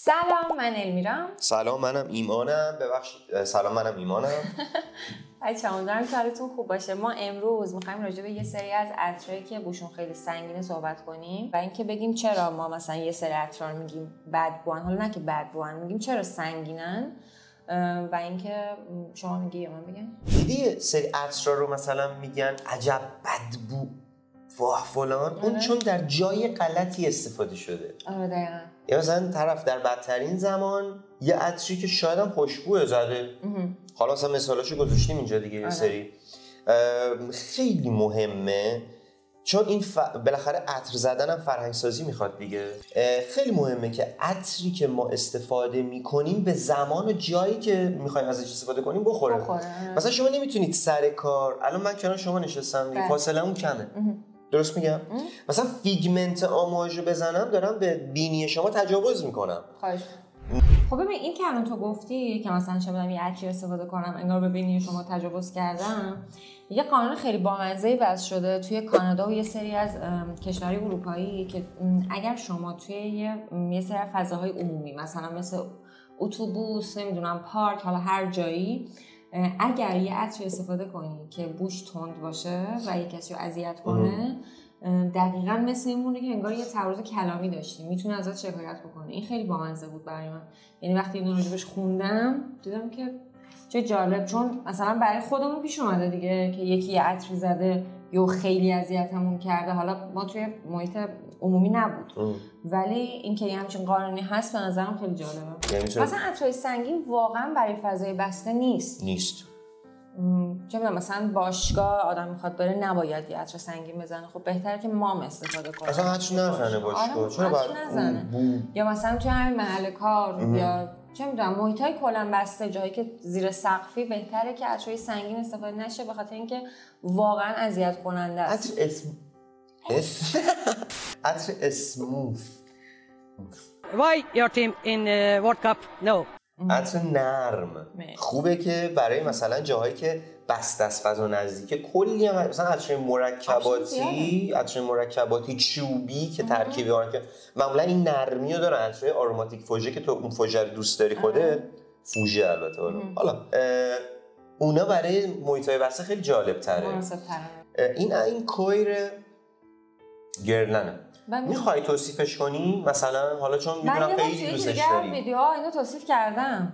سلام، من المیرام. سلام، منم ایمانم. ببخشید، سلام، منم ایمانم. بچه‌ها امیدوارم که حالتون خوب باشه. ما امروز می‌خوایم راجع به یه سری از عطرایی که بوشون خیلی سنگینه صحبت کنیم و اینکه بگیم چرا ما مثلا یه سری عطرا میگیم بد بوان، حالا نه که بد بوان، میگیم چرا سنگینن و اینکه شما میگی یا من بگم. دیدی یه سری عطرا رو مثلا میگن عجب بدبو واه فلان، اون چون در جای غلطی استفاده شده. آره دقیقاً. یا مثلا طرف در بدترین زمان یه عطری که شاید هم خوشبوه زده. حالا مثلا مثالاشو گذاشتیم اینجا دیگه. یه سری خیلی مهمه چون این بالاخره عطر زدن هم فرهنگ سازی میخواد دیگه. خیلی مهمه که عطری که ما استفاده میکنیم به زمان و جایی که میخوایم ازش استفاده کنیم بخوره. مثلا شما نمیتونید سر کار، الان من کنار شما نشستم دیگه، فاصله اون کمه. درست میگم؟ مثلا فیگمنت آماژ رو بزنم دارم به بینی شما تجاوز میکنم. خواهش. خب ببین این که الان تو گفتی که مثلا چه بدم یه عطر استفاده کنم انگار به بینی شما تجاوز کردم، یه قانون خیلی بامزه‌ای وضع شده توی کانادا و یه سری از کشورهای اروپایی که اگر شما توی یه سری فضاهای عمومی مثلا مثل اتوبوس، نمیدونم پارک، حالا هر جایی، اگر یه عطر استفاده کنی که بوش تند باشه و یه کسی رو اذیت کنه، دقیقاً مثل این مونه که انگار یه تعارض کلامی داشتیم، میتونه ازت شکایت بکنه. این خیلی بامزه بود برای من. یعنی وقتی اینو راجبش خوندم دیدم که چه جالب، چون مثلا برای خودمون پیش اومده دیگه که یکی یه عطری زده یا خیلی اذیتمون کرده، حالا ما توی محیط عمومی نبود ولی اینکه یه همچین قانونی هست به نظرم خیلی جالبه. مثلا عطرهای سنگین واقعا برای فضای بسته نیست. چه میدونم مثلا باشگاه آدم میخواد بره نباید یه عطر سنگین بزنه، خب بهتره که مام استفاده کنه. اصلا عطر نزنه باشگاه. چرا باید نزنه؟ یا مثلا توی همین محل کار یا چه میدونم محیطای کلا بسته، جایی که زیر سقفی، بهتره که عطرهای سنگین استفاده نشه به خاطر اینکه واقعا اذیت کننده است. عطر اسموث. Why your team in World Cup? No. عطر نرم خوبه که برای مثلا جاهایی که بسته است، فضا نزدیکه. کلی هم مثلا عطر مرکباتی چوبی که ترکیبی که معمولا این نرمی رو داره. عطر آروماتیک فوژه که تو اون فوژه رو دوست داری خودت، فوژه البته حالا اونا برای محیطای بسته خیلی جالب تره. این کویر گرلنه. میخوای توصیفش کنی مثلا؟ حالا چون میدونم خیلی دوستش داری. من ویدیوها اینو توصیف کردم.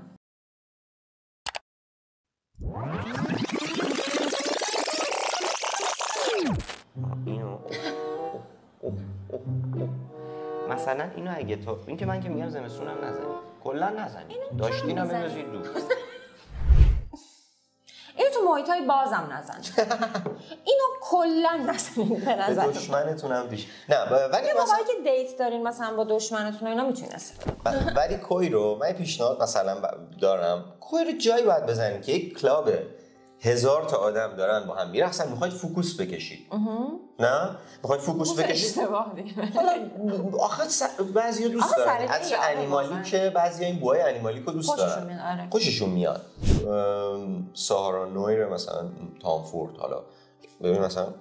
اینو مثلا اینو اگه تو این که من که میگم زمستونم نزنی، کلا نزنی، داشتینم بندازید دور. اینو تو محیطای بازم نزن. اینو کلا نزنید به نظر. به دشمنتون هم دیش. نه ولی مثلا که دیت دارین مثلا با دشمنتون اینا میتونید استفاده کنید. ولی کوی رو من پیشنهاد مثلا دارم، کوی رو جایی باید بزنید که یک کلاب 1000 تا آدم دارن با هم میرقصن، میخواید فوکوس بکشید. نه میخواید فوکوس بکشید. آخه بعضیا دوست دارن عطر انیمالی که بعضیا این بوهای انیمالی رو دوست دارن، خوششون میاد. ساهارا نویر مثلا تام فورد، حالا ببین مثلا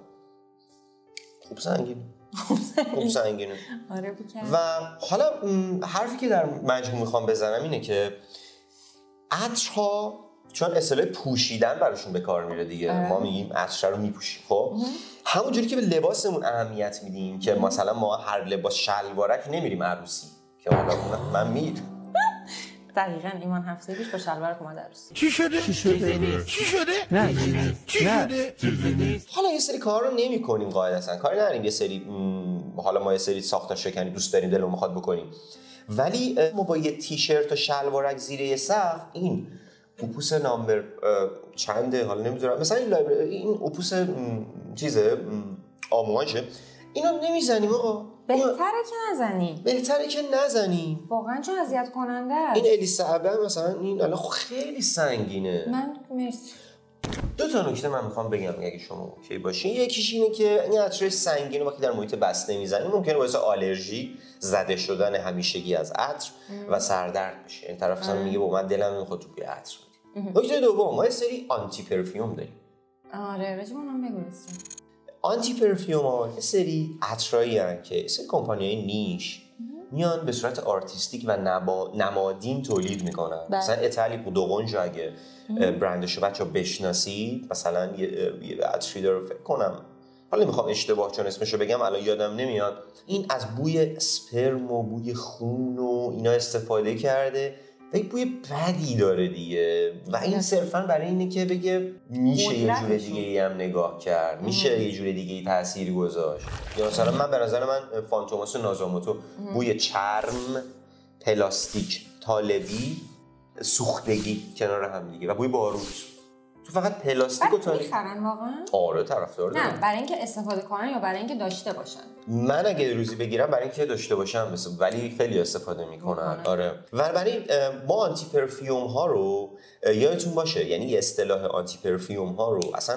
خوب سنگینه. و حالا حرفی که در مجموع میخوام بزنم اینه که عطرها چون اصطلاح پوشیدن براشون به کار میره دیگه. ما میگیم عطر رو میپوشیم. خب همونجوری که به لباسمون اهمیت میدیم که مثلا ما هر لباس شلوارک نمیریم عروسی، که حالا من میرم. دقیقاً ایمان هفته پیش با شلوارک اومد عروسی. چی شده؟ نه. حالا یه سری کار رو نمی‌کنیم قاعدتاً. کاری نداریم یه سری حالا ما یه سری ساختار شکنی دوست داریم دلمون می‌خواد بکنیم. ولی ما با یه تیشرت و شلوارک زیر یه سقف، این اوپوس نامبر چنده حالا نمیدونم، مثلا این اوپوس چیزه آمواژه، اینو نمیزنیم آقا. بهتره که نزنیم واقعا، چون اذیت کننده است. این الیسا ابل مثلا این الان خیلی سنگینه. من مرسی. دو تا نکته من میخوام بگم اگه شما اوکی باشین. یکیش اینه که این عطر سنگین وقتی در محیط بسته میزنیم ممکنه باعث آلرژی، زده شدن همیشگی از عطر و سردرد بشه. این طرف مثلا میگه با من دلم نمیخواد تو بوی عطر بدی. نکته دوم، ما یه سری آنتی پرفیوم داریم. آره راجع اونم بگو. آنتی پرفیوم ها یه سری عطرایی هستن که یه سری کمپانی‌های نیش میان به صورت آرتیستیک و نمادین تولید میکنن. مثلا ایتالی بودوغونجو اگه برندشو بچه‌ها بشناسید، مثلا یه عطری داره فکر کنم، حالا نمیخوام اشتباه چون اسمشو بگم الان یادم نمیاد، این از بوی اسپرم و بوی خون و اینا استفاده کرده و یک بوی بدی داره دیگه و این صرفا برای اینه که بگه میشه یه جور دیگه ای هم نگاه کرد، میشه یه جور دیگه ای تأثیر گذاشت. یا مثلا من به نظر من فانتوماس نازاموتو بوی چرم، پلاستیک، طالبی، سوختگی کنار هم دیگه و بوی باروت، تو فقط پلاستیک و طالبی میخرن واقعا؟ آره طرفدار دارم. نه برای اینکه استفاده کنن یا برای اینکه داشته باشن؟ من اگه روزی بگیرم برای اینکه داشته باشم ولی خیلی استفاده میکنن. آره. و برای ما آنتی پرفیوم ها رو یادتون باشه، یعنی اصطلاح آنتی پرفیوم ها رو اصلا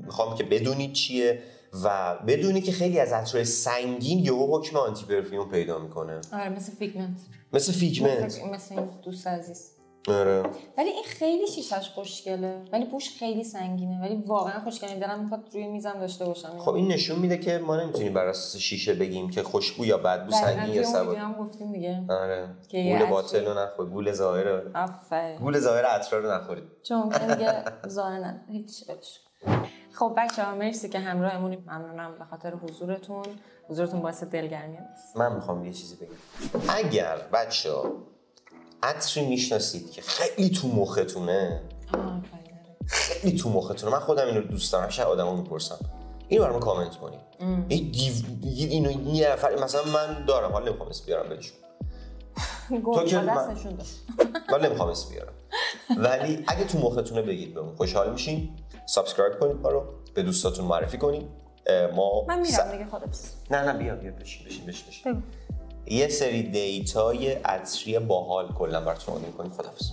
میخوام که بدونید چیه و بدونی که خیلی از عطرهای سنگین یهو حکم آنتی پرفیوم پیدا میکنه. آره مثل فیگمنت. مثل این دوست عزیز. آره. ولی این خیلی شیشش خوشگله ولی بوش خیلی سنگینه ولی واقعا خوشگله، دلم میخواد روی میزم داشته باشم. خب این نشون میده که ما نمیتونیم بر اساس شیشه بگیم که خوشبو یا بدبو، سنگین یا سبک. هم گفتیم دیگه. آره. گول باطل رو نخورید، گول ظاهر. آفرین. گول ظاهر عطر رو نخورید. چون دیگه ظاهر نه هیچ بهش. خب بچه‌ها مرسی که همراهمونید. ممنونم به خاطر حضورتون باعث دلگرمی است. من میخوام یه چیزی بگم. اگر بچه‌ها عطری میشناسید که خیلی تو مختونه، خیلی تو مختونه، من خودم اینو دوست دارم، همیشه آدمو میپرسم اینو برام کامنت کنید. اینو یه نفر مثلا من دارم، حالا نمیخوام اسم بیارم بهشون تو که دستشون داشت ولی نمیخوام اسم بیارم، ولی اگه تو مختونه بگید بهمون خوشحال میشیم. سابسکرایب کنید ما رو، به دوستاتون معرفی کنید. من میرم دیگه خدافظ. نه بیا بشین. یه سری دیتای عطری باحال کلا براتون آماده می‌کنیم. خداحافظ.